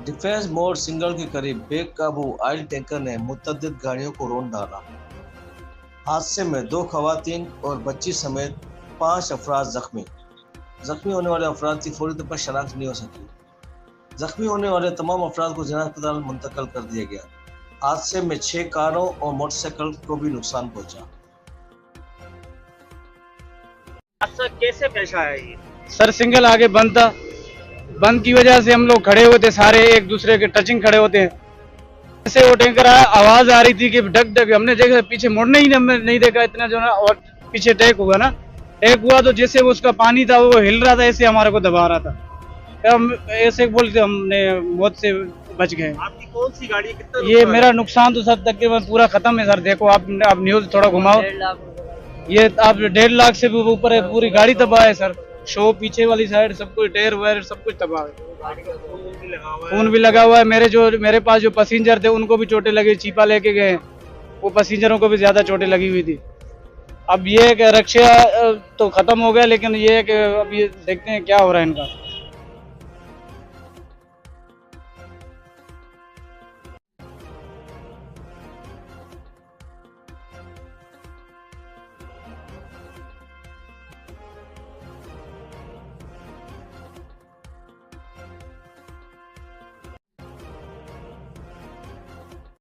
Defence mode signal के करीब बेकाबू ऑयल टैंकर ने मुतअद्दिद गाड़ियों को रौंद डाला। हादसे में 2 खवातीन और बच्ची समेत 5 अफराद जख्मी। जख्मी होने वाले अफराद की फौरी तौर पर शनाख्त नहीं हो सकी। जख्मी होने वाले तमाम अफराद को जिला अस्पताल मुंतकिल कर दिया गया। हादसे में 6 कारों और मोटरसाइकिल को भी नुकसान पहुंचा। हादसा कैसे पेश आया ये? सर सिग्नल आगे बंद था, बंद की वजह से हम लोग खड़े होते सारे एक दूसरे के टचिंग खड़े होते हैं। जैसे वो टैंकर आया, आवाज आ रही थी कि ढक ढक, हमने देखा पीछे मुड़ने ही नहीं देखा इतना जो ना, और पीछे टैक हुआ ना, टैक हुआ तो जैसे वो उसका पानी था वो हिल रहा था, ऐसे हमारे को दबा रहा था। हम ऐसे बोलते हमने मौत से बच गए। आपकी कौन सी गाड़ी है? कितना ये मेरा नुकसान तो सर तकरीबन पूरा खत्म है सर। देखो आप न्यूज थोड़ा घुमाओ, ये आप 1.5 लाख से भी ऊपर है, पूरी गाड़ी तबाह है सर। शो पीछे वाली साइड सब कुछ, टायर वायर सब कुछ तबाह है। खून भी लगा हुआ है। मेरे पास जो पैसेंजर थे उनको भी चोटें लगी, चीपा लेके गए, वो पैसेंजरों को भी ज्यादा चोटें लगी हुई थी। अब ये है कि रक्षा तो खत्म हो गया, लेकिन ये है कि अब ये देखते हैं क्या हो रहा है इनका।